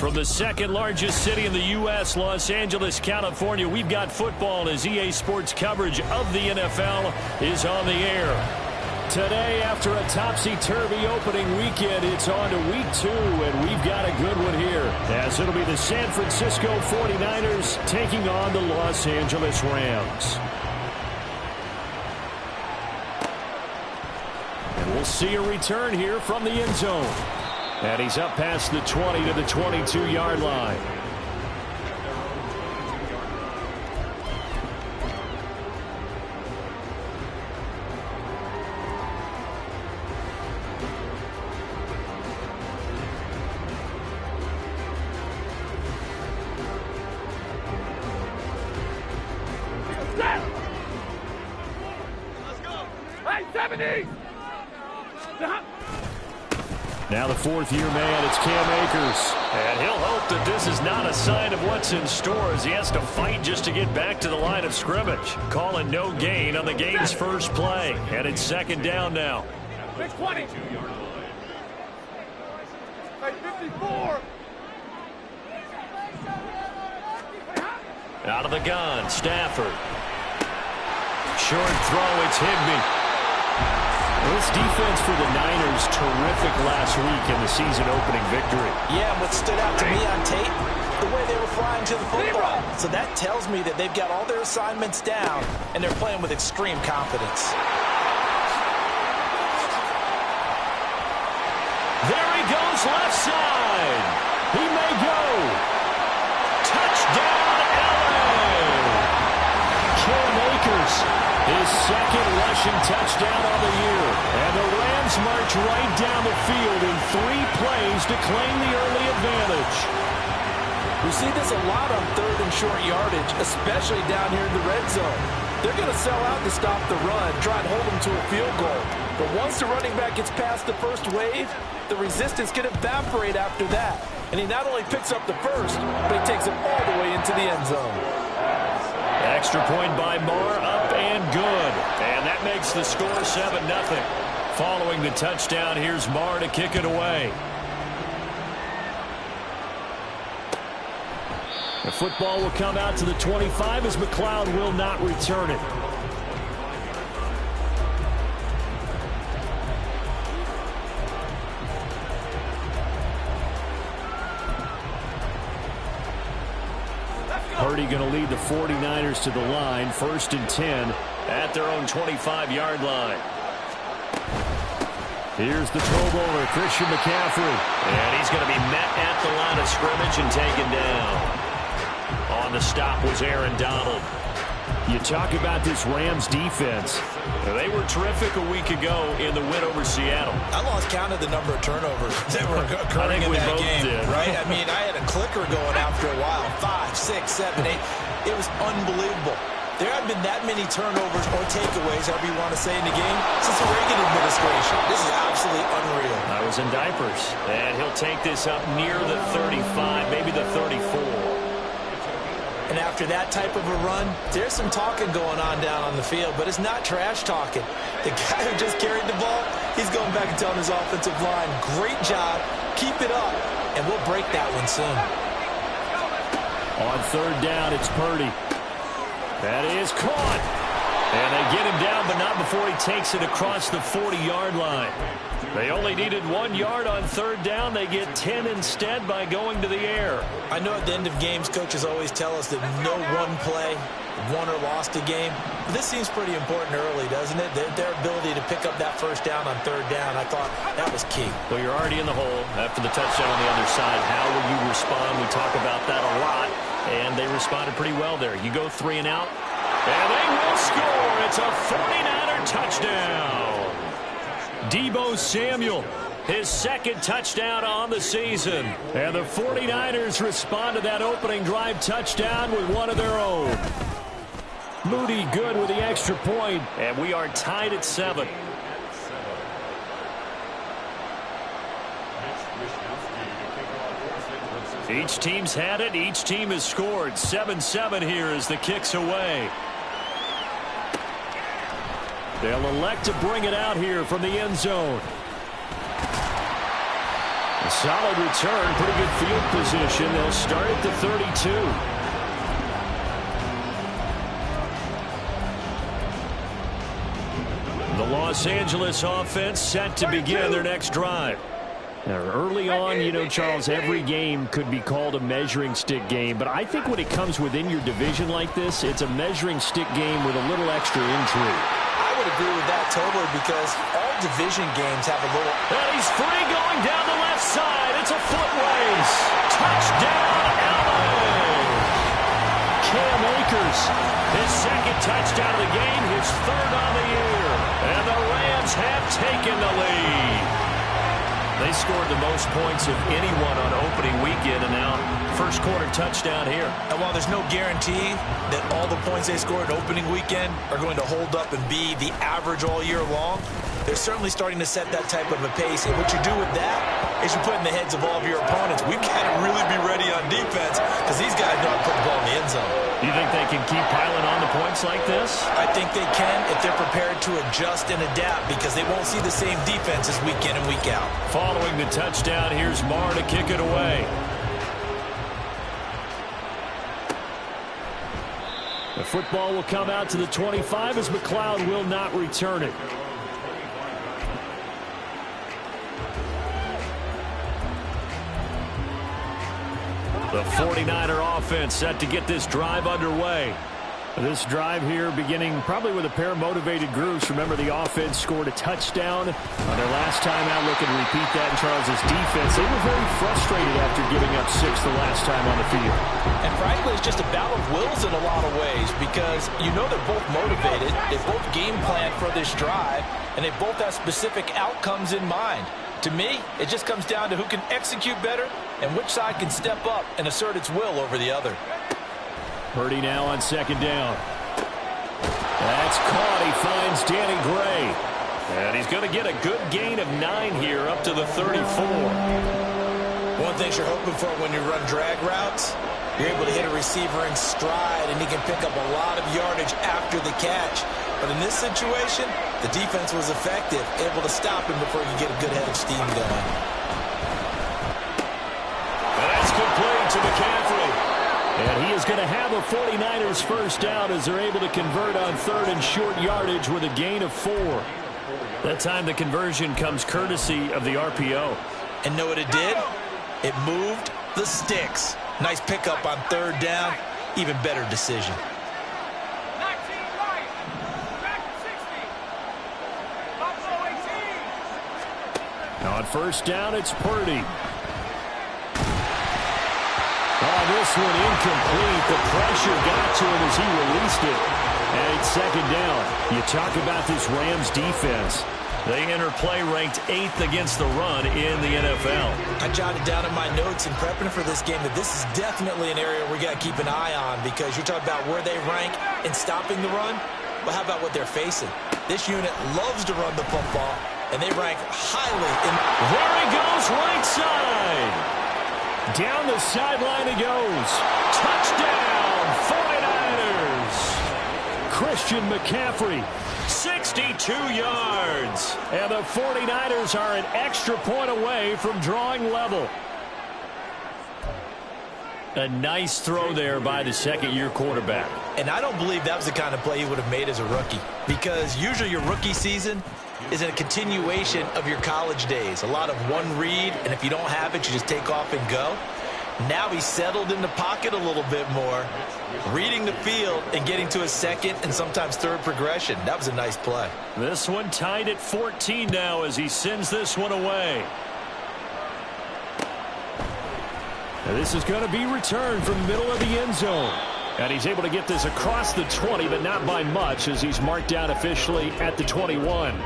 From the second largest city in the U.S., Los Angeles, California, we've got football as EA Sports coverage of the NFL is on the air. Today, after a topsy-turvy opening weekend, it's on to week 2, and we've got a good one here, as it'll be the San Francisco 49ers taking on the Los Angeles Rams. And we'll see a return here from the end zone. And he's up past the 20 to the 22-yard line. Let's go. Hey, 70! Now the fourth-year man, it's Cam Akers. And he'll hope that this is not a sign of what's in store as he has to fight just to get back to the line of scrimmage. Calling no gain on the game's first play. And it's second down now. 620. Hey, 54. Out of the gun, Stafford. Short throw, it's Higbee. This defense for the Niners, terrific last week in the season-opening victory. Yeah, and what stood out to me on tape, the way they were flying to the football. So that tells me that they've got all their assignments down, and they're playing with extreme confidence. There he goes, left side. He may go. Touchdown, LA. Cam Akers. His second rushing touchdown of the year. And the Rams march right down the field in 3 plays to claim the early advantage. We see this a lot on third and short yardage, especially down here in the red zone. They're going to sell out to stop the run, try and hold them to a field goal. But once the running back gets past the first wave, the resistance can evaporate after that. And he not only picks up the first, but he takes it all the way into the end zone. Extra point by Marr, up and good. And that makes the score 7-0. Following the touchdown, here's Marr to kick it away. The football will come out to the 25 as McLeod will not return it. Purdy going to lead the 49ers to the line, 1st and 10 at their own 25-yard line. Here's the Pro Bowler, Christian McCaffrey. And he's going to be met at the line of scrimmage and taken down. On the stop was Aaron Donald. You talk about this Rams defense. They were terrific a week ago in the win over Seattle. I lost count of the number of turnovers that were occurring in that game, right? I mean, I had a clicker going after a while. 5, 6, 7, 8. It was unbelievable. There haven't been that many turnovers or takeaways, however you want to say, in the game since the Reagan administration. This is absolutely unreal. I was in diapers. And he'll take this up near the 35, maybe the 34. And after that type of a run, there's some talking going on down on the field, but it's not trash talking. The guy who just carried the ball, he's going back and telling his offensive line, great job, keep it up, and we'll break that one soon. On third down, it's Purdy. That is caught. And they get him down, but not before he takes it across the 40-yard line. They only needed 1 yard on third down. They get 10 instead by going to the air. I know at the end of games, coaches always tell us that no one play won or lost a game. But this seems pretty important early, doesn't it? Their ability to pick up that first down on third down, I thought that was key. Well, you're already in the hole after the touchdown on the other side. How will you respond? We talk about that a lot, and they responded pretty well there. You go 3 and out, and they will score. It's a 49er touchdown. Deebo Samuel, his second touchdown on the season. And the 49ers respond to that opening drive touchdown with one of their own. Moody good with the extra point, and we are tied at 7. Each team's had it. Each team has scored. 7-7 here as the kick's away. They'll elect to bring it out here from the end zone. Solid return, pretty good field position. They'll start at the 32. The Los Angeles offense set to begin their next drive. Now, early on, you know, Charles, every game could be called a measuring stick game, but I think when it comes within your division like this, it's a measuring stick game with a little extra intrigue. I would agree with that totally because all division games have a little... And he's free going down the left side. It's a foot race. Touchdown, LA! Cam Akers, his second touchdown of the game, his third on the year. And the Rams have taken the lead. They scored the most points of anyone on opening weekend, and now first quarter touchdown here. And while there's no guarantee that all the points they scored opening weekend are going to hold up and be the average all year long, they're certainly starting to set that type of a pace. And what you do with that is you put in the heads of all of your opponents, we've got to really be ready on defense because these guys know how to put the ball in the end zone. Do you think they can keep piling on the points like this? I think they can if they're prepared to adjust and adapt because they won't see the same defenses week in and week out. Following the touchdown, here's Marr to kick it away. The football will come out to the 25 as McLeod will not return it. The 49er offense set to get this drive underway. This drive here beginning probably with a pair of motivated groups. Remember, the offense scored a touchdown on their last time out. Looking to repeat that in Charles's defense. They were very frustrated after giving up 6 the last time on the field. And frankly, it's just a battle of wills in a lot of ways because you know they're both motivated. They both game plan for this drive, and they both have specific outcomes in mind. To me, it just comes down to who can execute better and which side can step up and assert its will over the other. Purdy now on second down. That's caught. He finds Danny Gray. And he's going to get a good gain of 9 here up to the 34. One thing you're hoping for when you run drag routes, you're able to hit a receiver in stride and he can pick up a lot of yardage after the catch. But in this situation, the defense was effective, able to stop him before you get a good head of steam going. And that's complete to McCaffrey. And he is going to have a 49ers first down as they're able to convert on third and short yardage with a gain of 4. That time the conversion comes courtesy of the RPO. And know what it did? It moved the sticks. Nice pickup on third down. Even better decision. 19 right. Back to 60. Buffalo 18. Now on first down, it's Purdy. Oh, this one incomplete. The pressure got to him as he released it. And it's second down. You talk about this Rams defense. They enter play ranked 8th against the run in the NFL. I jotted down in my notes in prepping for this game that this is definitely an area we got to keep an eye on because you're talking about where they rank in stopping the run. Well, how about what they're facing? This unit loves to run the football, and they rank highly in... There he goes, right side. Down the sideline he goes. Touchdown, 49ers. Christian McCaffrey, 62 yards. And the 49ers are an extra point away from drawing level. A nice throw there by the second-year quarterback. And I don't believe that was the kind of play he would have made as a rookie because usually your rookie season is a continuation of your college days. A lot of one read, and if you don't have it, you just take off and go. Now he's settled in the pocket a little bit more, reading the field and getting to a second and sometimes third progression. That was a nice play. This one tied at 14 now as he sends this one away. Now this is going to be returned from the middle of the end zone. And he's able to get this across the 20, but not by much as he's marked down officially at the 21.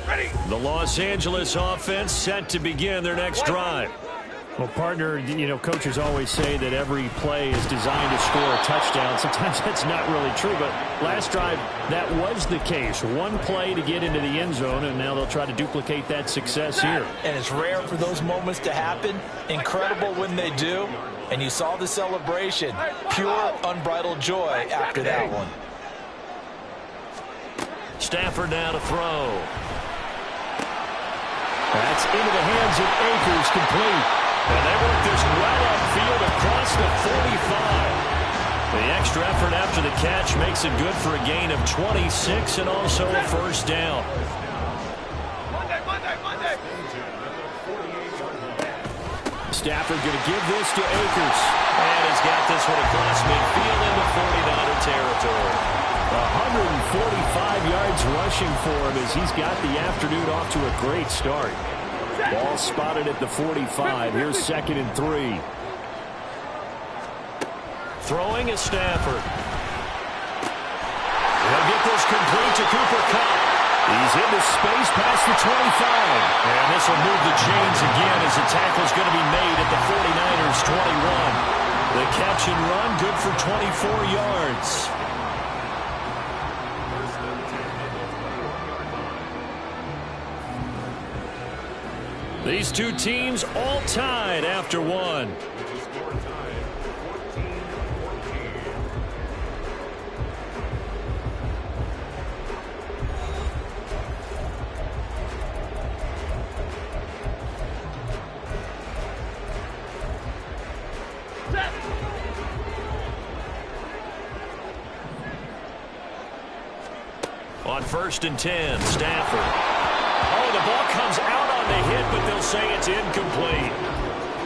Ready. The Los Angeles offense set to begin their next drive. Well, partner, you know, coaches always say that every play is designed to score a touchdown. Sometimes that's not really true, but last drive, that was the case. One play to get into the end zone, and now they'll try to duplicate that success here. And it's rare for those moments to happen. Incredible when they do. And you saw the celebration. Pure, unbridled joy after that one. Stafford now to throw. It's into the hands of Akers, complete. And they work this right upfield across the 45. The extra effort after the catch makes it good for a gain of 26 and also a first down. Monday. Stafford going to give this to Akers. And he's got this one across midfield into 49er territory. 145 yards rushing for him as he's got the afternoon off to a great start. Ball spotted at the 45. Here's 2nd and 3. Throwing is Stafford. He'll get this complete to Cooper Kupp. He's into space past the 25. And this will move the chains again as the tackle's going to be made at the 49ers 21. The catch and run good for 24 yards. These two teams all tied after one. On 1st and 10, Stafford. Oh, the ball comes out on the hit, but they'll say it's incomplete.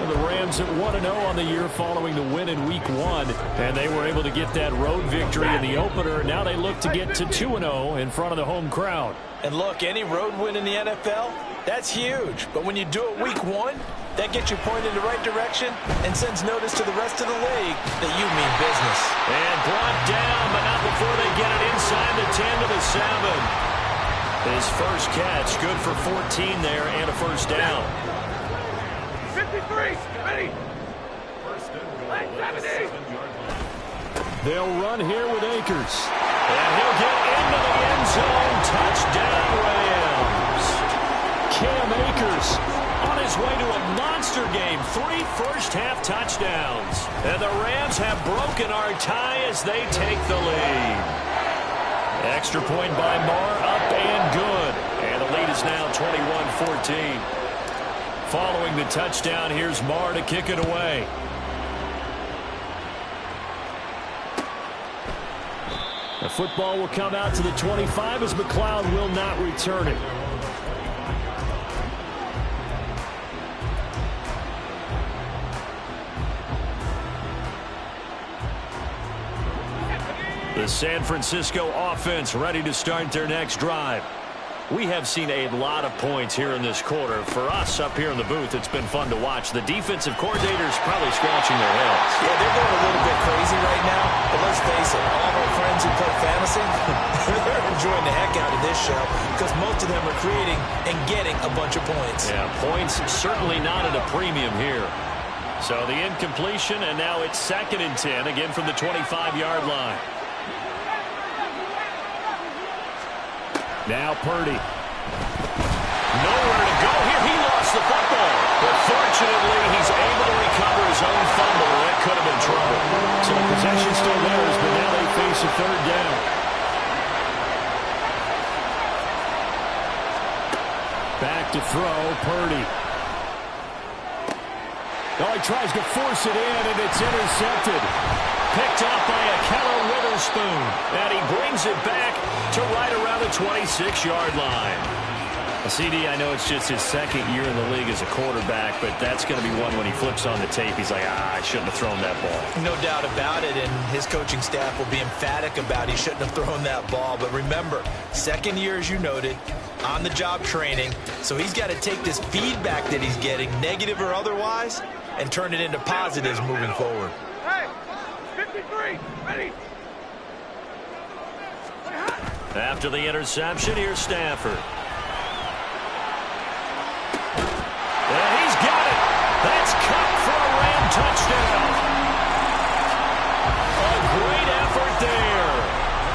The Rams at 1-0 on the year following the win in Week 1, and they were able to get that road victory in the opener. Now they look to get to 2-0 in front of the home crowd. And look, any road win in the NFL, that's huge. But when you do it Week 1, that gets you pointed in the right direction and sends notice to the rest of the league that you mean business. And brought down, but not before they get it inside the 10 to the 7. His first catch, good for 14 there and a first down. 53, ready. Lane 70. They'll run here with Akers. And he'll get into the end zone. Touchdown, Rams. Cam Akers on his way to a monster game. 3 first-half touchdowns. And the Rams have broken our tie as they take the lead. Extra point by Marr, up and good. And the lead is now 21-14. Following the touchdown, here's Marr to kick it away. The football will come out to the 25 as McLeod will not return it. The San Francisco offense ready to start their next drive. We have seen a lot of points here in this quarter. For us up here in the booth, it's been fun to watch. The defensive coordinators probably scratching their heads. Yeah, they're going a little bit crazy right now. But let's face it, all of our friends who play fantasy, they're enjoying the heck out of this show because most of them are creating and getting a bunch of points. Yeah, points certainly not at a premium here. So the incompletion, and now it's 2nd and 10, again from the 25-yard line. Now Purdy. Nowhere to go here. He lost the football. But fortunately, he's able to recover his own fumble. That could have been trouble. So the possession still theirs, but now they face a 3rd down. Back to throw, Purdy. Oh, he tries to force it in, and it's intercepted. Picked up by a Keller Witherspoon. And he brings it back to right around the 26-yard line. CD, I know it's just his 2nd year in the league as a quarterback, but that's going to be one when he flips on the tape. He's like, I shouldn't have thrown that ball. No doubt about it, and his coaching staff will be emphatic about he shouldn't have thrown that ball. But remember, 2nd year, as you noted, on-the-job training, so he's got to take this feedback that he's getting, negative or otherwise, and turn it into positives moving forward. Hey, 53, ready. After the interception, here's Stafford. And he's got it. That's Kupp for a Ram touchdown. A great effort there.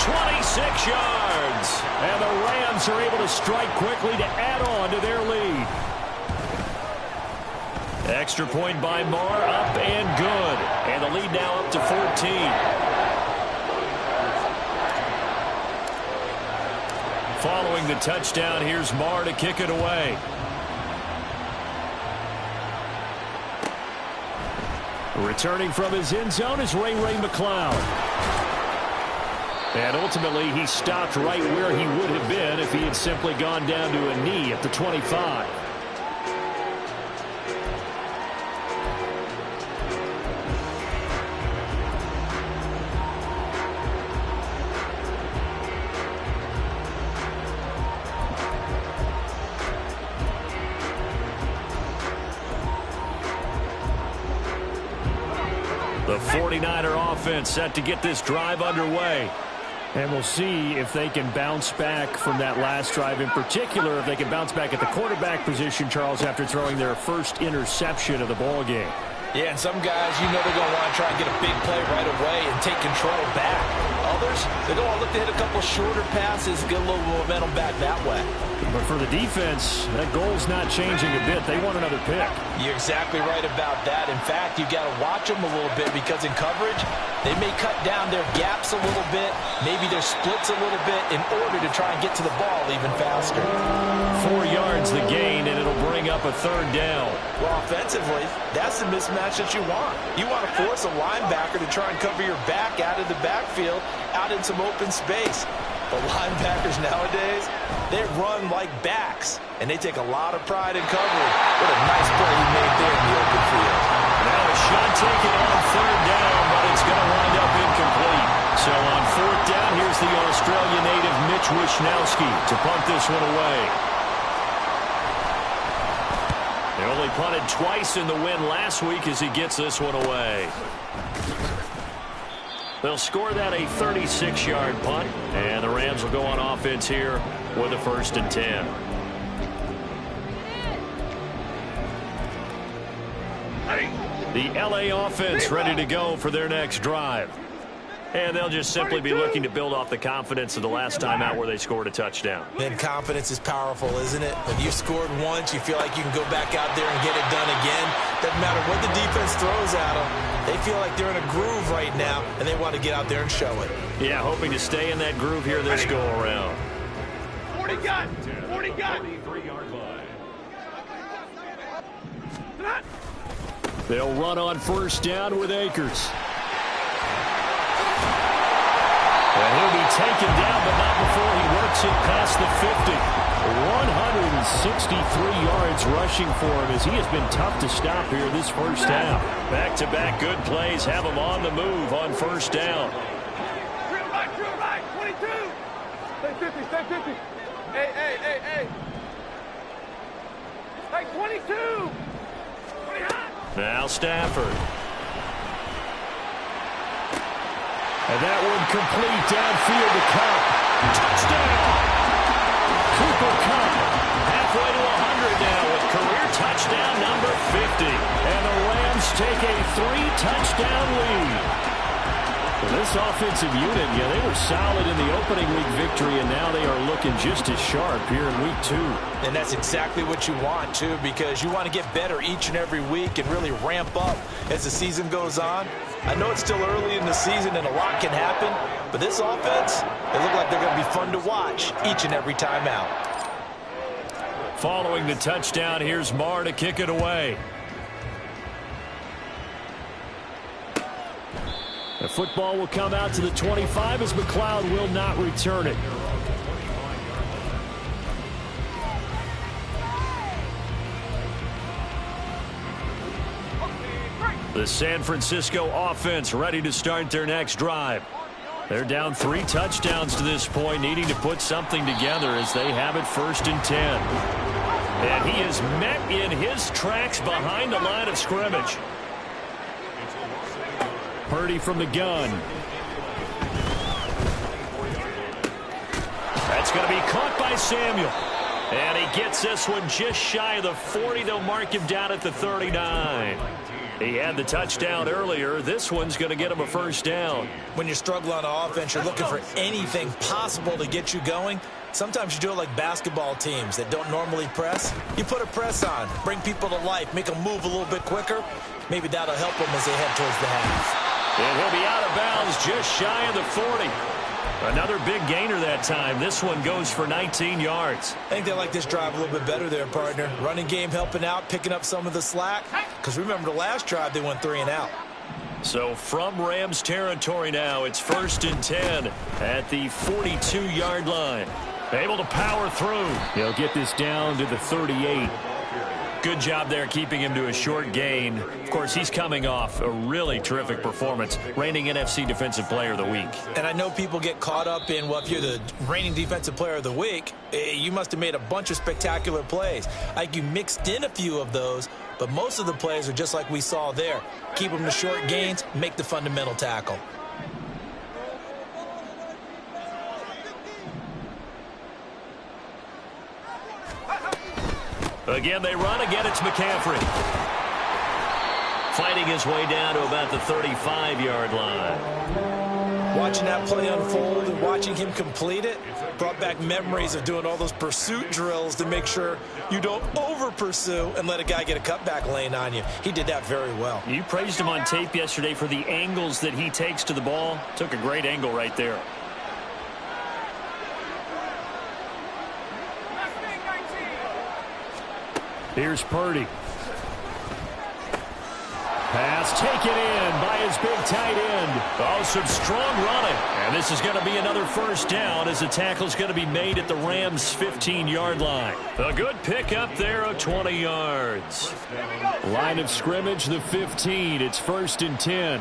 26 yards. And the Rams are able to strike quickly to add on to their lead. Extra point by Marr, up and good. And the lead now up to 14. Following the touchdown, here's Marr to kick it away. Returning from his end zone is Ray McCloud. And ultimately, he stopped right where he would have been if he had simply gone down to a knee at the 25. The 49er offense set to get this drive underway. And we'll see if they can bounce back from that last drive, in particular, if they can bounce back at the quarterback position, Charles, after throwing their first interception of the ball game. Yeah, and some guys, you know they're going to want to try and get a big play right away and take control back. Others, they're going to look to hit a couple shorter passes, get a little momentum back that way. But for the defense, that goal's not changing a bit. They want another pick. You're exactly right about that. In fact, you got to watch them a little bit because in coverage, they may cut down their gaps a little bit, maybe their splits a little bit in order to try and get to the ball even faster. 4 yards the gain, and it'll bring up a third down. Well, offensively, that's the mismatch that you want. You want to force a linebacker to try and cover your back out of the backfield, out in some open space. But linebackers nowadays, they run like backs, and they take a lot of pride in covering. What a nice play he made there in the open field. Now a shot taken on third down, but it's going to wind up incomplete. So on fourth down, here's the Australia native Mitch Wishnowsky to punt this one away. They only punted twice in the win last week as he gets this one away. They'll score that a 36-yard punt, and the Rams will go on offense here with a 1st and 10. The LA offense ready to go for their next drive. And they'll just simply be looking to build off the confidence of the last time out where they scored a touchdown. And confidence is powerful, isn't it? When you've scored once, you feel like you can go back out there and get it done again. Doesn't matter what the defense throws at them. They feel like they're in a groove right now, and they want to get out there and show it. Yeah, hoping to stay in that groove here this go-around. 40 gun! 40 gun! They'll run on first down with Akers. And he'll be taken down, but not before he works it past the 50. 163 yards rushing for him as he has been tough to stop here this first half. Back-to-back good plays have him on the move on first down. Drill right, 22! Stay 50, stay 50. Hey. Stay 22! Now Stafford. And that one complete downfield to Cup. Touchdown! Cooper Cup halfway to 100 now with career touchdown number 50. And the Rams take a 3-touchdown lead. Well, this offensive unit, yeah, they were solid in the opening week victory, and now they are looking just as sharp here in week 2. And that's exactly what you want, too, because you want to get better each and every week and really ramp up as the season goes on. I know it's still early in the season and a lot can happen, but this offense, they look like they're going to be fun to watch each and every time out. Following the touchdown, here's Marr to kick it away. The football will come out to the 25 as McCloud will not return it. The San Francisco offense ready to start their next drive. They're down 3 touchdowns to this point, needing to put something together as they have it 1st and 10. And he is met in his tracks behind the line of scrimmage. Purdy from the gun. That's going to be caught by Samuel. And he gets this one just shy of the 40. They'll mark him down at the 39. He had the touchdown earlier. This one's going to get him a 1st down. When you're struggling on offense, you're looking for anything possible to get you going. Sometimes you do it like basketball teams that don't normally press. You put a press on, bring people to life, make them move a little bit quicker. Maybe that'll help them as they head towards the half. And he'll be out of bounds just shy of the 40. Another big gainer that time. This one goes for 19 yards. I think they like this drive a little bit better there, partner. Running game helping out, picking up some of the slack. Because remember the last drive, they went 3 and out. So from Rams territory now, it's 1st and 10 at the 42-yard line. Able to power through. He'll get this down to the 38. Good job there keeping him to a short gain. Of course, he's coming off a really terrific performance, reigning NFC Defensive Player of the Week. And I know people get caught up in, well, if you're the reigning Defensive Player of the Week, you must have made a bunch of spectacular plays. Like you mixed in a few of those, but most of the plays are just like we saw there. Keep them to short gains, make the fundamental tackle. Again, they run. Again, it's McCaffrey. Fighting his way down to about the 35-yard line. Watching that play unfold and watching him complete it brought back memories of doing all those pursuit drills to make sure you don't over-pursue and let a guy get a cutback lane on you. He did that very well. You praised him on tape yesterday for the angles that he takes to the ball. Took a great angle right there. Here's Purdy. Pass taken in by his big tight end. Oh, some strong running. And this is going to be another first down as the tackle's going to be made at the Rams' 15-yard line. A good pickup there of 20 yards. Line of scrimmage, the 15. It's 1st and 10.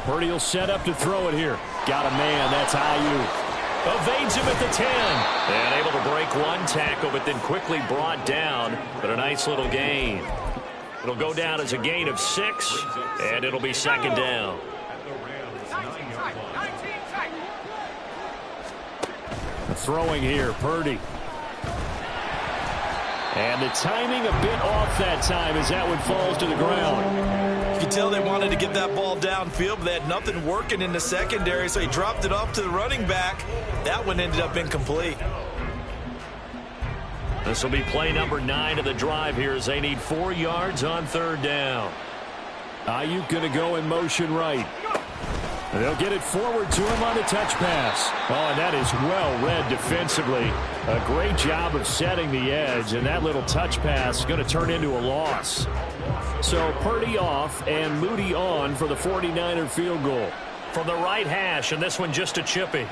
Purdy will set up to throw it here. Got a man. That's Ayuk. Evades him at the 10. And able to break one tackle, but then quickly brought down. But a nice little gain. It'll go down as a gain of 6, and it'll be 2nd down. Throwing here, Purdy. And the timing a bit off that time as that one falls to the ground. You can tell they wanted to get that ball downfield, but they had nothing working in the secondary, so he dropped it off to the running back. That one ended up incomplete. This will be play number 9 of the drive here as they need 4 yards on 3rd down. Ayuk going to go in motion right. They'll get it forward to him on a touch pass. Oh, and that is well read defensively. A great job of setting the edge, and that little touch pass is going to turn into a loss. So Purdy off and Moody on for the 49er field goal. From the right hash, and this one just a chippy.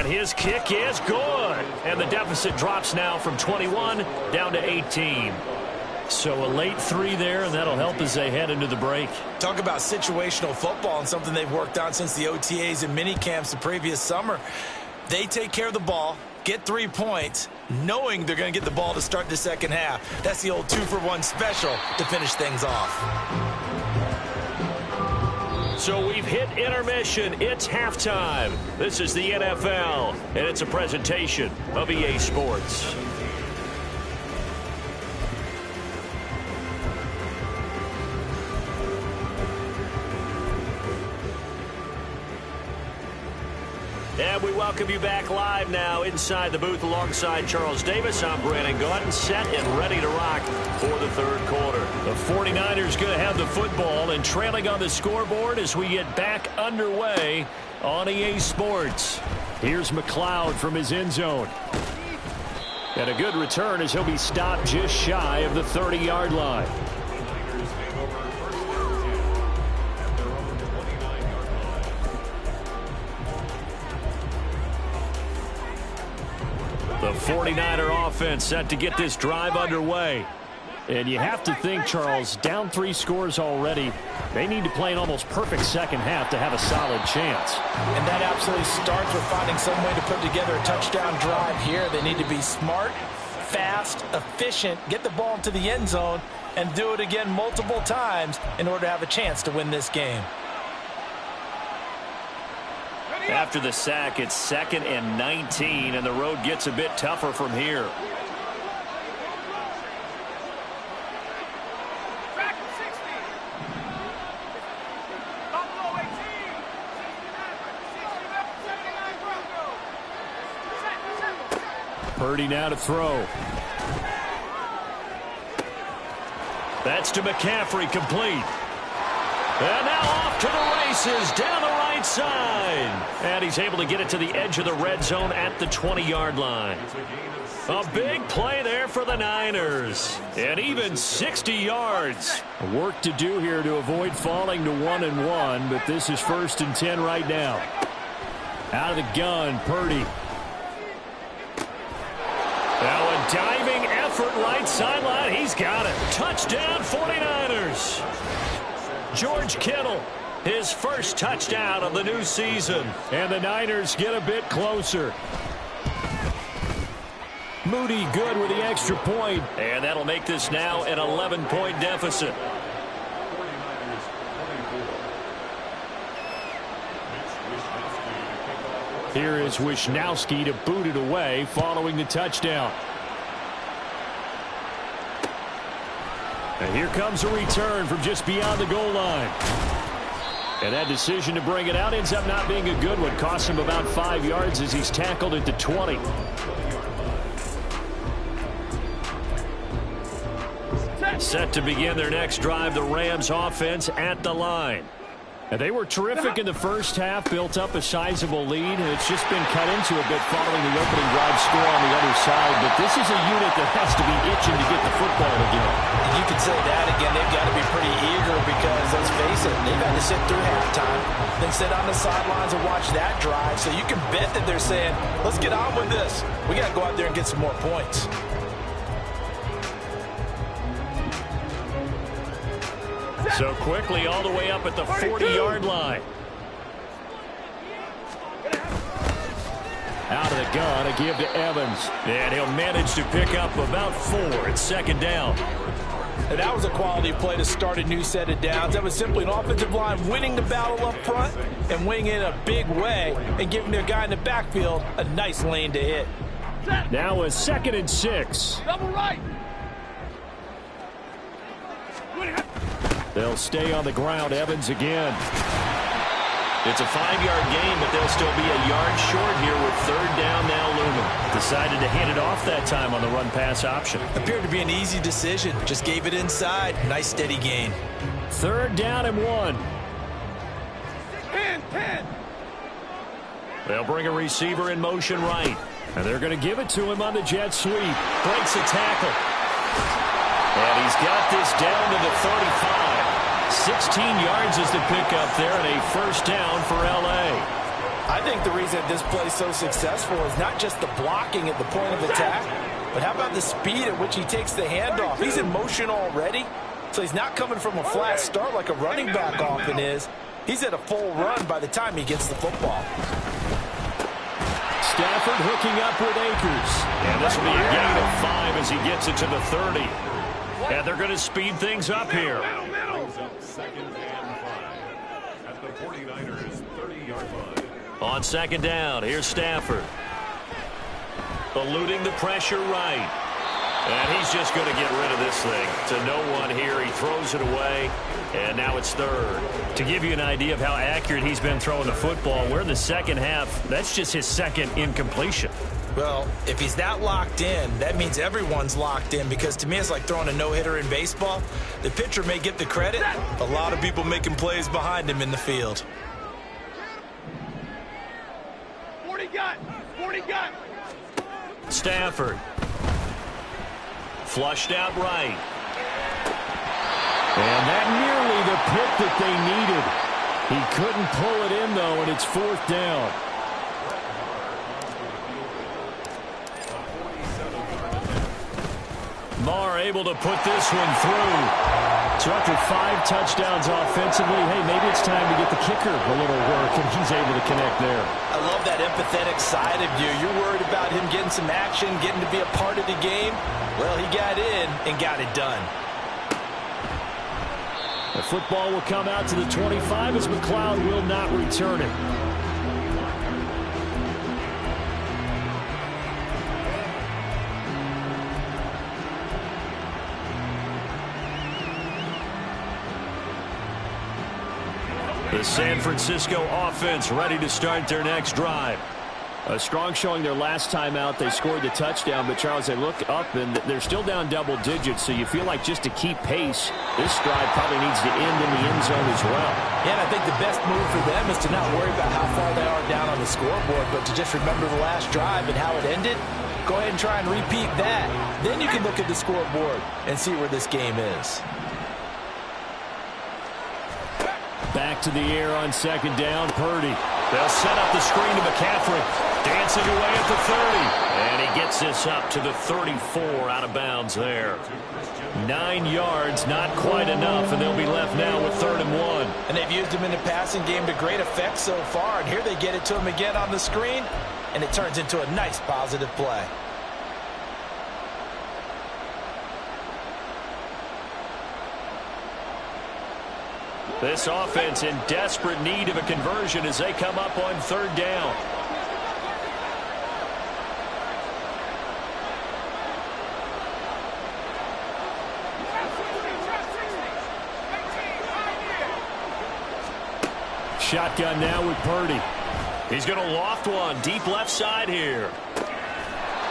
His kick is good. And the deficit drops now from 21 down to 18. So a late 3 there, and that'll help as they head into the break. Talk about situational football and something they've worked on since the OTAs and mini camps the previous summer. They take care of the ball, get 3 points, knowing they're going to get the ball to start the second half. That's the old 2-for-1 special to finish things off. So we've hit intermission. It's halftime. This is the NFL, and it's a presentation of EA Sports. And we welcome you back live now inside the booth alongside Charles Davis. I'm Brandon Gaudin, set and ready to rock for the 3rd quarter. The 49ers going to have the football and trailing on the scoreboard as we get back underway on EA Sports. Here's McLeod from his end zone. And a good return as he'll be stopped just shy of the 30-yard line. The 49er offense set to get this drive underway. And you have to think, Charles, down 3 scores already. They need to play an almost perfect second half to have a solid chance. And that absolutely starts with finding some way to put together a touchdown drive here. They need to be smart, fast, efficient, get the ball into the end zone, and do it again multiple times in order to have a chance to win this game. After the sack, it's 2nd and 19, and the road gets a bit tougher from here. Purdy now to throw. That's to McCaffrey, complete. And now off to the races down the right side. And he's able to get it to the edge of the red zone at the 20-yard line. A big play there for the Niners. And even 60 yards. Work to do here to avoid falling to 1-1, but this is 1st and 10 right now. Out of the gun, Purdy. Now a diving effort right sideline. He's got it. Touchdown 49ers. George Kittle, his first touchdown of the new season. And the Niners get a bit closer. Moody good with the extra point. And that'll make this now an 11-point deficit. Here is Wishnowsky to boot it away following the touchdown. And here comes a return from just beyond the goal line. And that decision to bring it out ends up not being a good one. Costs him about 5 yards as he's tackled at the 20. Set to begin their next drive, the Rams offense at the line. And they were terrific in the first half, built up a sizable lead, and it's just been cut into a bit following the opening drive score on the other side. But this is a unit that has to be itching to get the football again. And you can say that again. They've got to be pretty eager because, let's face it, they've had to sit through halftime, then sit on the sidelines and watch that drive. So you can bet that they're saying, let's get on with this. We got to go out there and get some more points. So quickly all the way up at the 40-yard line. Out of the gun, a give to Evans. And he'll manage to pick up about 4. It's 2nd down. And that was a quality play to start a new set of downs. That was simply an offensive line winning the battle up front and winning in a big way and giving their guy in the backfield a nice lane to hit. Now a 2nd and 6. Double right. They'll stay on the ground. Evans again. It's a 5-yard gain, but they'll still be a yard short here with 3rd down now looming. Decided to hand it off that time on the run-pass option. Appeared to be an easy decision. Just gave it inside. Nice steady gain. 3rd down and 1. 10. They'll bring a receiver in motion right. And they're going to give it to him on the jet sweep. Breaks a tackle. And he's got this down to the 35. 16 yards is the pickup there and a 1st down for L.A. I think the reason this play is so successful is not just the blocking at the point of attack, but how about the speed at which he takes the handoff? He's in motion already, so he's not coming from a flat start like a running back often is. He's at a full run by the time he gets the football. Stafford hooking up with Akers. And this will be a gain of 5 as he gets it to the 30. And they're going to speed things up here. 2nd and 5 at the 49ers 30-yard line. On 2nd down, here's Stafford. Eluding the pressure right. And he's just going to get rid of this thing. To no one here. He throws it away. And now it's 3rd. To give you an idea of how accurate he's been throwing the football, we're in the 2nd half. That's just his 2nd incompletion. Well, if he's that locked in, that means everyone's locked in, because to me it's like throwing a no-hitter in baseball. The pitcher may get the credit. A lot of people making plays behind him in the field. 40 gun. Stafford. Flushed out right. And that nearly the pick that they needed. He couldn't pull it in, though, and it's 4th down. Marr able to put this one through. So after 5 touchdowns offensively, hey, maybe it's time to get the kicker a little work, and he's able to connect there. I love that empathetic side of you. You're worried about him getting some action, getting to be a part of the game. Well, he got in and got it done. The football will come out to the 25 as McLeod will not return it. The San Francisco offense ready to start their next drive. A strong showing their last time out. They scored the touchdown, but Charles, they look up and they're still down double digits, so you feel like just to keep pace, this drive probably needs to end in the end zone as well. Yeah, and I think the best move for them is to not worry about how far they are down on the scoreboard, but to just remember the last drive and how it ended. Go ahead and try and repeat that. Then you can look at the scoreboard and see where this game is. Back to the air on second down, Purdy. They'll set up the screen to McCaffrey. Dancing away at the 30. And he gets this up to the 34 out of bounds there. 9 yards, not quite enough, and they'll be left now with 3rd and 1. And they've used him in the passing game to great effect so far. And here they get it to him again on the screen, and it turns into a nice positive play. This offense in desperate need of a conversion as they come up on 3rd down. Shotgun now with Purdy. He's going to loft one deep left side here.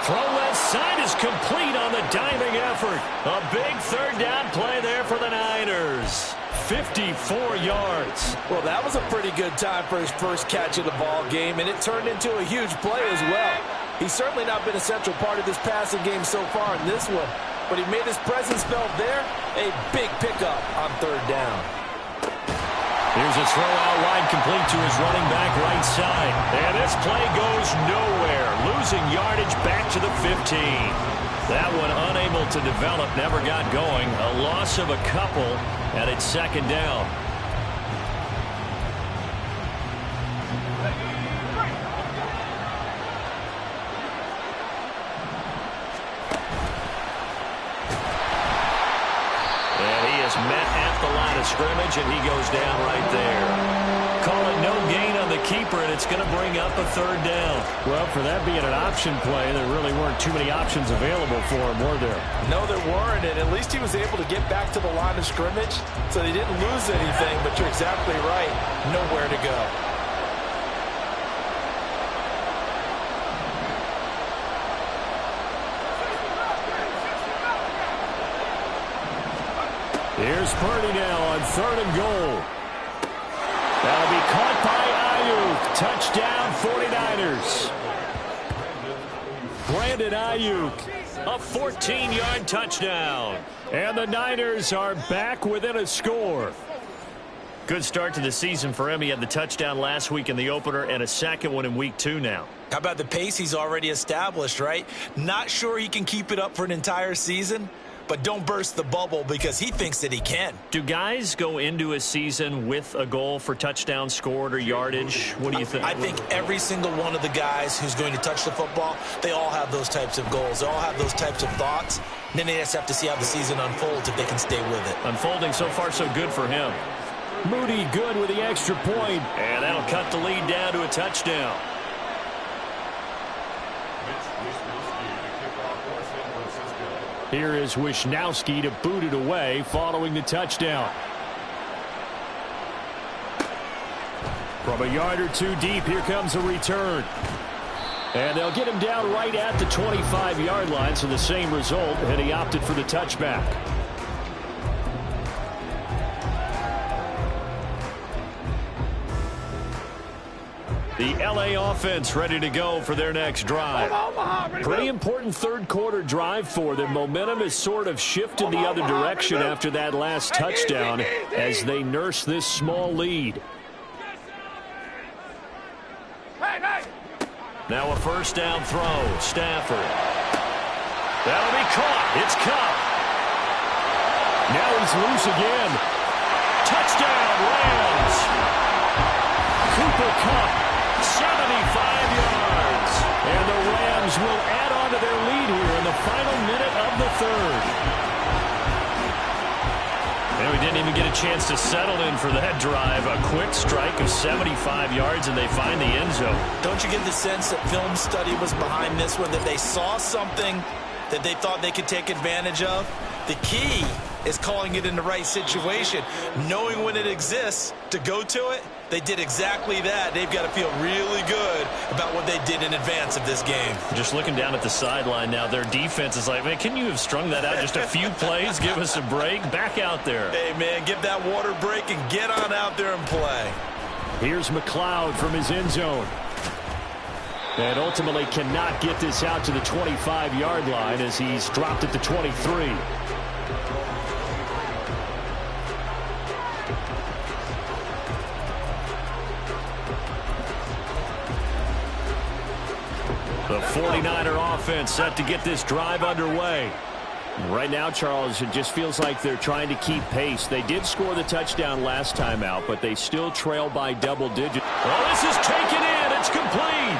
Throw left side is complete on the diving effort. A big 3rd down play there for the Niners. 54 yards. Well, that was a pretty good time for his first catch of the ball game, and it turned into a huge play as well. He's certainly not been a central part of this passing game so far in this one, but he made his presence felt there. A big pickup on 3rd down. Here's a throw out wide complete to his running back right side. And this play goes nowhere. Losing yardage back to the 15. That one unable to develop, never got going. A loss of a couple, and it's 2nd down. And he is met at the line of scrimmage, and he goes down right there. Call it no gain on the keeper, and it's going to bring up a 3rd down. Well, for that being an option play, there really weren't too many options available for him, were there? No, there weren't, and at least he was able to get back to the line of scrimmage, so he didn't lose anything, but you're exactly right. Nowhere to go. Here's Purdy now on 3rd and goal. That'll be caught by Ayuk. Touchdown 49ers. Brandon Ayuk, a 14-yard touchdown. And the Niners are back within a score. Good start to the season for him. He had the touchdown last week in the opener and a second one in week 2 now. How about the pace he's already established, right? Not sure he can keep it up for an entire season, but don't burst the bubble because he thinks that he can. Do guys go into a season with a goal for touchdowns scored or yardage? What do you think? I think every single one of the guys who's going to touch the football, they all have those types of goals. They all have those types of thoughts. And then they just have to see how the season unfolds if they can stay with it. Unfolding so far so good for him. Moody good with the extra point. And that'll cut the lead down to a touchdown. Here is Wisnowski to boot it away following the touchdown. From a yard or two deep, here comes a return. And they'll get him down right at the 25-yard line, so the same result, and he opted for the touchback. The LA offense ready to go for their next drive. Pretty important third quarter drive for them. Momentum has sort of shifted the other direction after that last touchdown as they nurse this small lead. Now a first down throw. Stafford. That'll be caught. It's Cup. Now he's loose again. Touchdown, Rams. Cooper Cup. 75 yards. And the Rams will add on to their lead here in the final minute of the third. And we didn't even get a chance to settle in for that drive. A quick strike of 75 yards, and they find the end zone. Don't you get the sense that film study was behind this one, that they saw something that they thought they could take advantage of? The key is calling it in the right situation, knowing when it exists to go to it. They did exactly that. They've got to feel really good about what they did in advance of this game. Just looking down at the sideline now, their defense is like, man, can you have strung that out just a few plays? Give us a break. Back out there. Hey, man, give that water break and get on out there and play. Here's McLeod from his end zone. And ultimately cannot get this out to the 25-yard line as he's dropped at the 23. The 49er offense set to get this drive underway. Right now, Charles, it just feels like they're trying to keep pace. They did score the touchdown last time out, but they still trail by double digits. Oh, this is taken in. It's complete.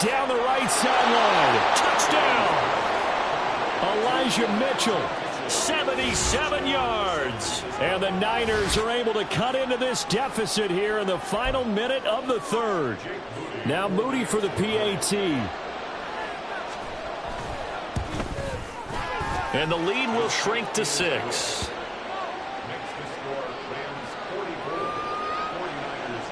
Down the right sideline. Touchdown. Elijah Mitchell. 77 yards. And the Niners are able to cut into this deficit here in the final minute of the third. Now Moody for the PAT. And the lead will shrink to 6. Next to score, Rams 44, 49ers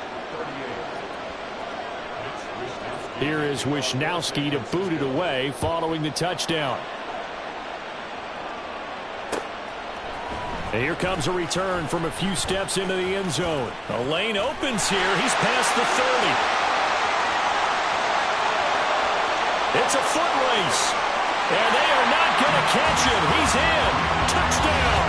38. Here is Wishnowski to boot it away following the touchdown. And here comes a return from a few steps into the end zone. A lane opens here. He's past the 30. It's a foot race. And they are not going to catch him. He's in. Touchdown.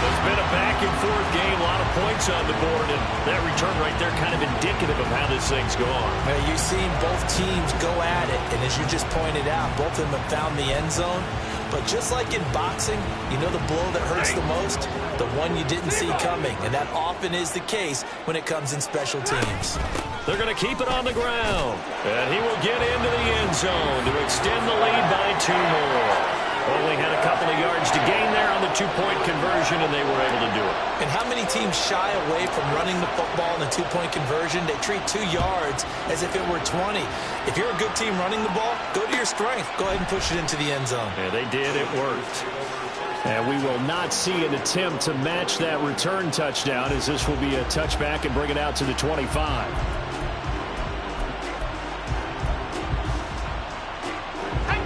It's been a back-and-forth game. A lot of points on the board. And that return right there kind of indicative of how this thing's gone. You've seen both teams go at it. And as you just pointed out, both of them have found the end zone. But just like in boxing, you know the blow that hurts the most? The one you didn't see coming. And that often is the case when it comes in special teams. They're going to keep it on the ground. And he will get into the end zone to extend the lead by 2 more. Only had a couple of yards to gain there on the 2-point conversion, and they were able to do it. And how many teams shy away from running the football in the 2-point conversion? They treat 2 yards as if it were 20. If you're a good team running the ball, go to your strength. Go ahead and push it into the end zone. Yeah, they did. It worked. And we will not see an attempt to match that return touchdown, as this will be a touchback and bring it out to the 25.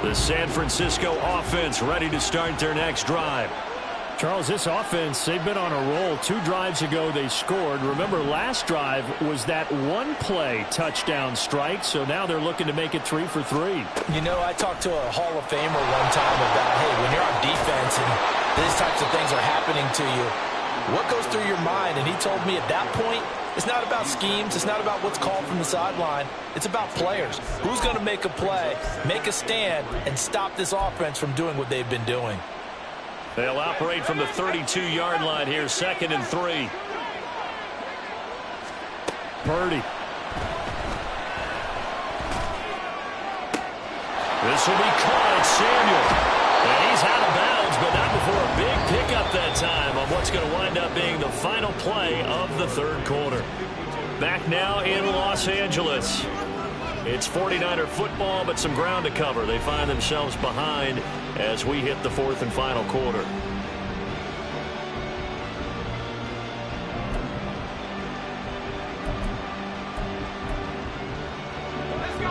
The San Francisco offense ready to start their next drive. Charles, this offense, they've been on a roll. 2 drives ago, they scored. Remember, last drive was that one-play touchdown strike, so now they're looking to make it 3 for 3. You know, I talked to a Hall of Famer one time about, hey, when you're on defense and these types of things are happening to you, what goes through your mind? And he told me at that point, it's not about schemes. It's not about what's called from the sideline. It's about players. Who's going to make a play, make a stand, and stop this offense from doing what they've been doing? They'll operate from the 32-yard line here, 2nd and 3. Purdy. This will be caught. It's Samuel. And he's out of bounds, but not before a big pickup that time on what's going to wind up being the final play of the third quarter. Back now in Los Angeles. It's 49er football, but some ground to cover. They find themselves behind as we hit the 4th and final quarter.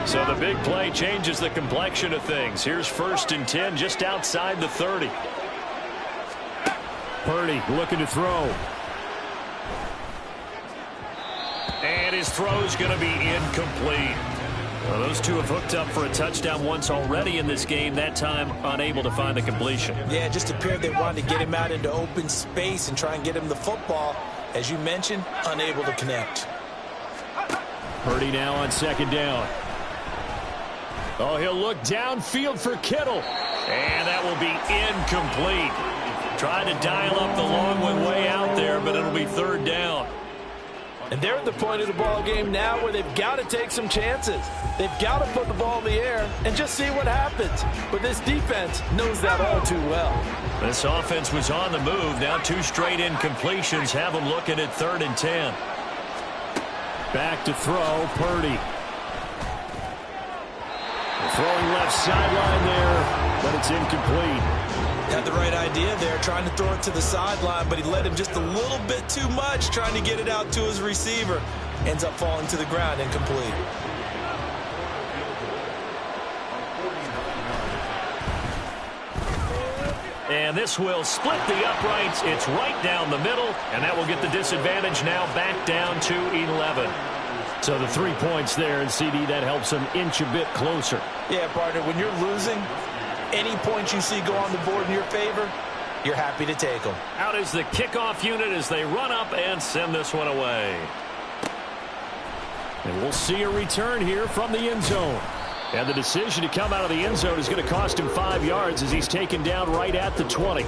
So the big play changes the complexion of things. Here's 1st and 10 just outside the 30. Purdy looking to throw. And his throw's going to be incomplete. Well, those two have hooked up for a touchdown once already in this game, that time unable to find the completion. Yeah, it just appeared they wanted to get him out into open space and try and get him the football. As you mentioned, unable to connect. Purdy now on 2nd down. Oh, he'll look downfield for Kittle. And that will be incomplete. Tried to dial up the long one way out there, but it'll be 3rd down. And they're at the point of the ball game now where they've got to take some chances. They've got to put the ball in the air and just see what happens. But this defense knows that all too well. This offense was on the move. Now 2 straight incompletions have them looking at 3rd and 10. Back to throw, Purdy. Throwing left sideline there. but it's incomplete. Had the right idea there, trying to throw it to the sideline, but he led him just a little bit too much, trying to get it out to his receiver. Ends up falling to the ground, incomplete. And this will split the uprights. It's right down the middle, and that will get the disadvantage now back down to 11. So the 3 points there, and CD, that helps them inch a bit closer. Yeah, partner, when you're losing, any points you see go on the board in your favor, you're happy to take them. Out is the kickoff unit as they run up and send this one away. And we'll see a return here from the end zone. And the decision to come out of the end zone is going to cost him 5 yards as he's taken down right at the 20.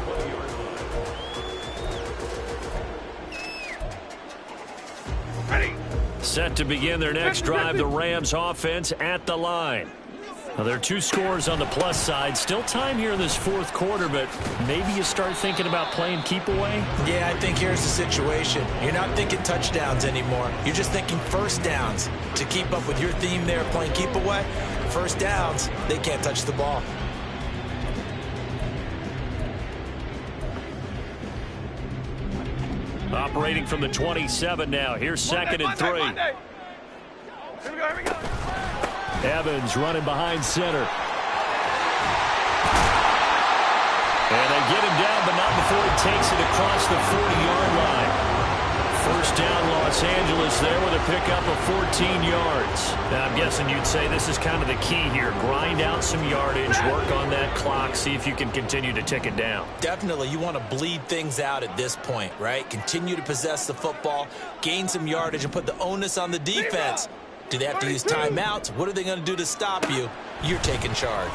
Ready. Set to begin their next drive, the Rams offense at the line. Now, there are 2 scores on the plus side. Still time here in this fourth quarter, but maybe you start thinking about playing keep away? Yeah, I think here's the situation. You're not thinking touchdowns anymore. You're just thinking first downs. To keep up with your theme there, playing keep away, first downs, they can't touch the ball. Operating from the 27 now. Here's second and 3. Monday. Here we go, here we go. Evans running behind center. And they get him down, but not before he takes it across the 40-yard line. First down, Los Angeles there with a pickup of 14 yards. Now, I'm guessing you'd say this is kind of the key here. Grind out some yardage, work on that clock, see if you can continue to tick it down. Definitely, you want to bleed things out at this point, right? Continue to possess the football, gain some yardage, and put the onus on the defense. Do they have to use timeouts? What are they going to do to stop you? You're taking charge.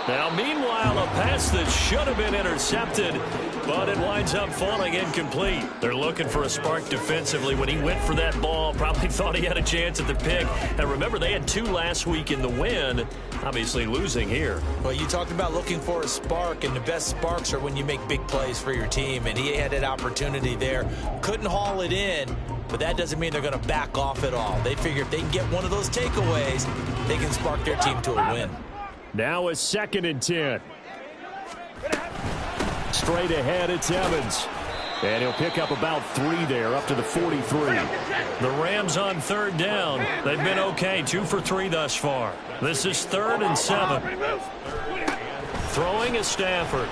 Now, meanwhile, a pass that should have been intercepted, but it winds up falling incomplete. They're looking for a spark defensively. When he went for that ball, probably thought he had a chance at the pick. And remember, they had 2 last week in the win, obviously losing here. Well, you talked about looking for a spark, and the best sparks are when you make big plays for your team, and he had that opportunity there. Couldn't haul it in, but that doesn't mean they're going to back off at all. They figure if they can get one of those takeaways, they can spark their team to a win. Now a 2nd and 10. Straight ahead, it's Evans. And he'll pick up about 3 there, up to the 43. The Rams on 3rd down. They've been okay, 2 for 3 thus far. This is 3rd and 7. Throwing is Stafford.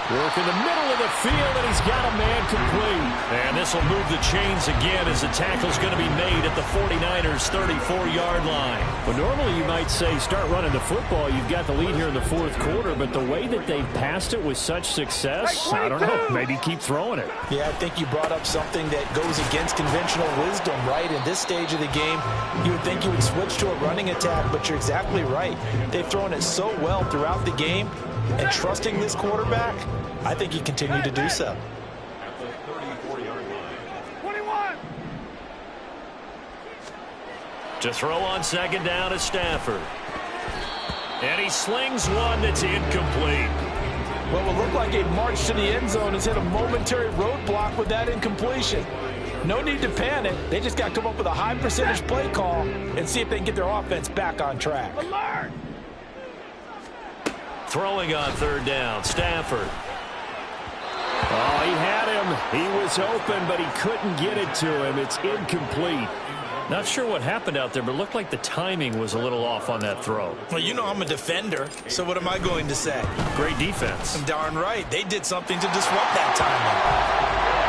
Work in the middle of the field, and he's got a man complete. And this will move the chains again as the tackle's going to be made at the 49ers' 34-yard line. Well, normally you might say start running the football. You've got the lead here in the fourth quarter, but the way that they've passed it with such success, I don't know, maybe keep throwing it. Yeah, I think you brought up something that goes against conventional wisdom, right? In this stage of the game, you would think you would switch to a running attack, but you're exactly right. They've thrown it so well throughout the game, and trusting this quarterback, I think he continued to do so. At the 34-yard line. 21. To throw on 2nd down is Stafford. And he slings one that's incomplete. What will look like a march to the end zone has hit a momentary roadblock with that incompletion. No need to panic. They just got to come up with a high percentage play call and see if they can get their offense back on track. Alert. Throwing on 3rd down, Stafford. Oh, he had him. He was open, but he couldn't get it to him. It's incomplete. Not sure what happened out there, but it looked like the timing was a little off on that throw. Well, you know I'm a defender, so what am I going to say? Great defense. Darn right. They did something to disrupt that timing.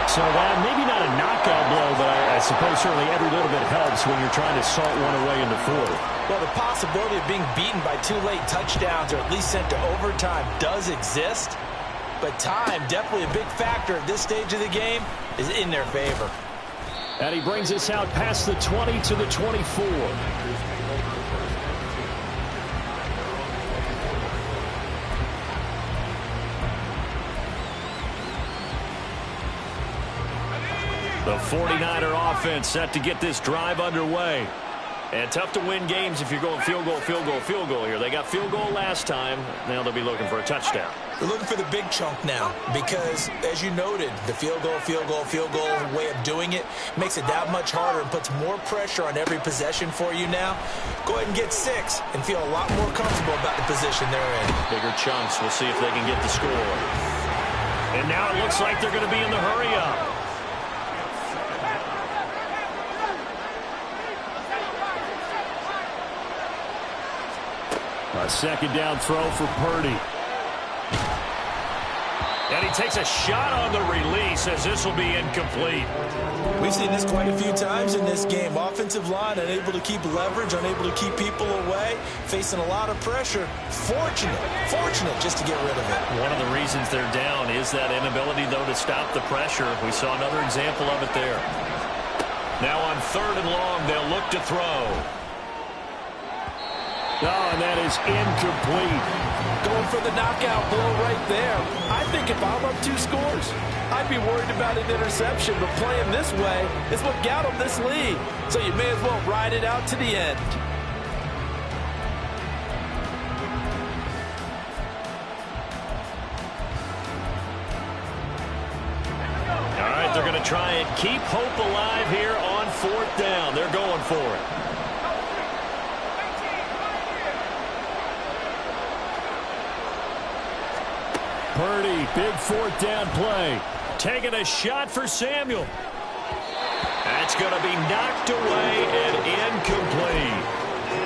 So maybe not a knockout blow, but I suppose certainly every little bit helps when you're trying to salt one away in the fourth. Well, the possibility of being beaten by 2 late touchdowns or at least sent to overtime does exist. But time, definitely a big factor at this stage of the game, is in their favor. And he brings us out past the 20 to the 24. The 49er offense set to get this drive underway. And tough to win games if you're going field goal, field goal, field goal here. They got field goal last time. Now they'll be looking for a touchdown. They're looking for the big chunk now because, as you noted, the field goal way of doing it makes it that much harder and puts more pressure on every possession for you now. Go ahead and get 6 and feel a lot more comfortable about the position they're in. Bigger chunks. We'll see if they can get the score. And now it looks like they're going to be in the hurry-up. A second down throw for Purdy. And he takes a shot on the release as this will be incomplete. We've seen this quite a few times in this game. Offensive line unable to keep leverage, unable to keep people away, facing a lot of pressure. Fortunate just to get rid of it. One of the reasons they're down is that inability, though, to stop the pressure. We saw another example of it there. Now on 3rd and long, they'll look to throw. Oh, and that is incomplete. Going for the knockout blow right there. I think if I'm up 2 scores, I'd be worried about an interception, but playing this way is what got them this lead. So you may as well ride it out to the end. All right, they're going to try and keep hope alive here on 4th down. They're going for it. Purdy, big 4th down play. Taking a shot for Samuel. That's going to be knocked away and incomplete.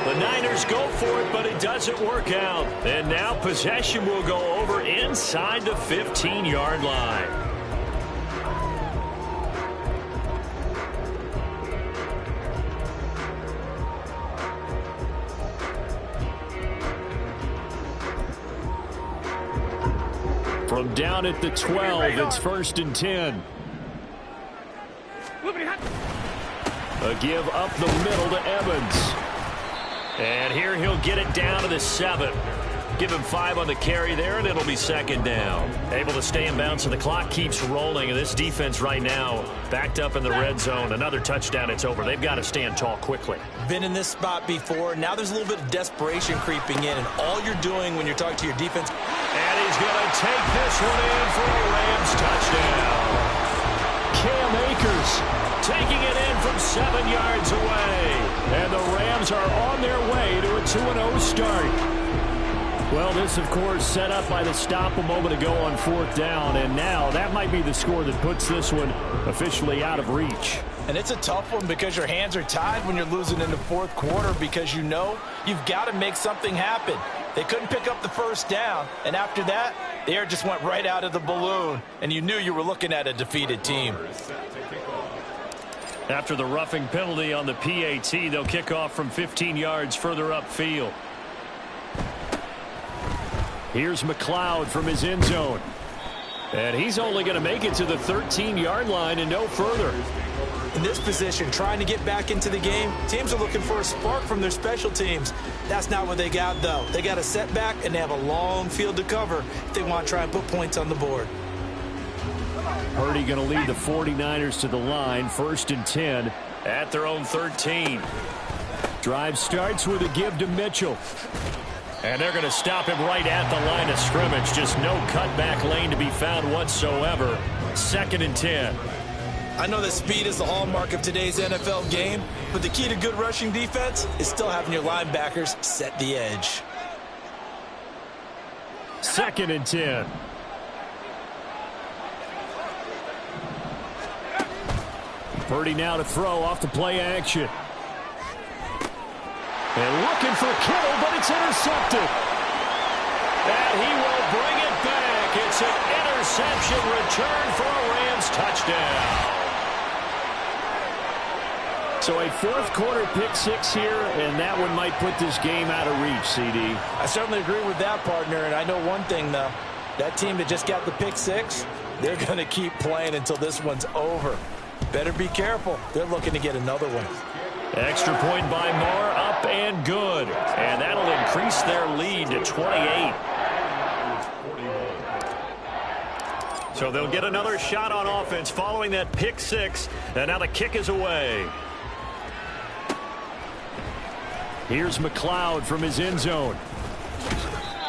The Niners go for it, but it doesn't work out. And now possession will go over inside the 15-yard line. From down at the 12, it's 1st and 10. A give up the middle to Evans. And here he'll get it down to the 7. Give him 5 on the carry there, and it'll be 2nd down. Able to stay in bounds, so the clock keeps rolling. And this defense right now backed up in the red zone. Another touchdown, it's over. They've got to stand tall quickly. Been in this spot before. Now there's a little bit of desperation creeping in, and all you're doing when you're talking to your defense. And he's going to take this one in for a Rams touchdown. Cam Akers taking it in from 7 yards away. And the Rams are on their way to a 2-0 start. Well, this, of course, set up by the stop a moment ago on 4th down, and now that might be the score that puts this one officially out of reach. And it's a tough one because your hands are tied when you're losing in the 4th quarter because you know you've got to make something happen. They couldn't pick up the 1st down, and after that, the air just went right out of the balloon, and you knew you were looking at a defeated team. After the roughing penalty on the PAT, they'll kick off from 15 yards further upfield. Here's McLeod from his end zone. And he's only going to make it to the 13-yard line and no further. In this position, trying to get back into the game, teams are looking for a spark from their special teams. That's not what they got, though. They got a setback, and they have a long field to cover if they want to try and put points on the board. Purdy going to lead the 49ers to the line, 1st and 10. At their own 13. Drive starts with a give to Mitchell. And they're going to stop him right at the line of scrimmage. Just no cutback lane to be found whatsoever. 2nd and 10. I know that speed is the hallmark of today's NFL game, but the key to good rushing defense is still having your linebackers set the edge. 2nd and 10. Purdy now to throw off the play action. And looking for Kittle, but it's intercepted. And he will bring it back. It's an interception return for a Rams touchdown. So a 4th quarter pick 6 here, and that one might put this game out of reach, CD. I certainly agree with that, partner, and I know one thing, though. That team that just got the pick 6, they're going to keep playing until this one's over. Better be careful. They're looking to get another one. Extra point by Moore, up and good. And that'll increase their lead to 28. So they'll get another shot on offense following that pick 6. And now the kick is away. Here's McLeod from his end zone.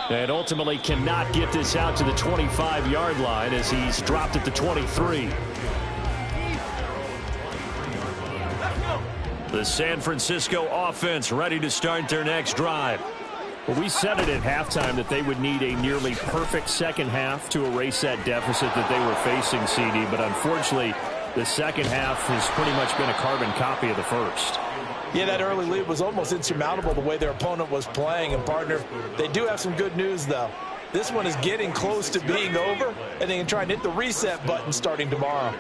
And ultimately cannot get this out to the 25-yard line as he's dropped at the 23. The San Francisco offense ready to start their next drive. Well, we said it at halftime that they would need a nearly perfect second half to erase that deficit that they were facing, CD. But unfortunately, the second half has pretty much been a carbon copy of the first. Yeah, that early lead was almost insurmountable the way their opponent was playing. And, partner, they do have some good news, though. This one is getting close to being over, and they can try and hit the reset button starting tomorrow.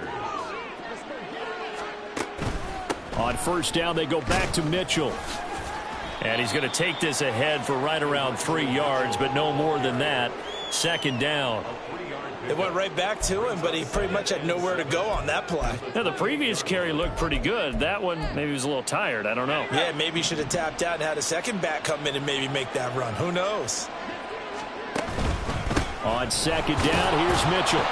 On first down, they go back to Mitchell. And he's going to take this ahead for right around 3 yards, but no more than that. Second down. It went right back to him, but he pretty much had nowhere to go on that play. Now, the previous carry looked pretty good. That one, maybe he was a little tired. I don't know. Yeah, maybe he should have tapped out and had a second back come in and maybe make that run. Who knows? On second down, here's Mitchell.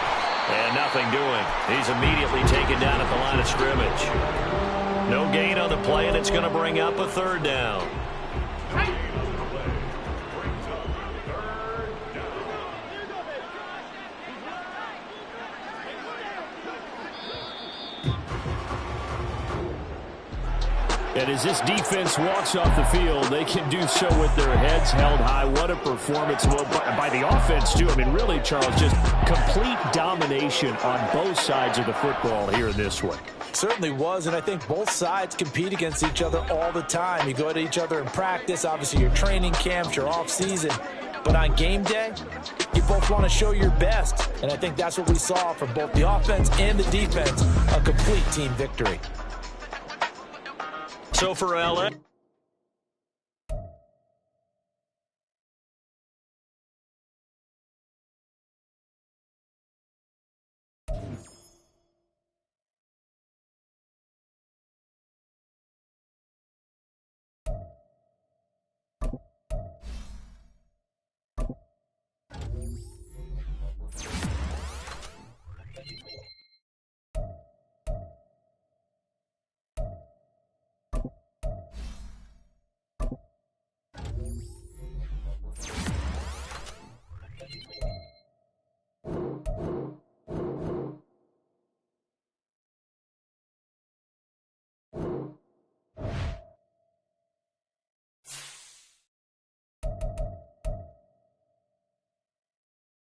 And nothing doing. He's immediately taken down at the line of scrimmage. No gain on the play, and it's going to bring up a third down. And as this defense walks off the field, they can do so with their heads held high. What a performance by the offense, too. I mean, really, Charles, just complete domination on both sides of the football here in this one. Certainly was, and I think both sides compete against each other all the time. You go at each other in practice, obviously your training camps, your off-season. But on game day, you both want to show your best. And I think that's what we saw from both the offense and the defense, a complete team victory. So for LA.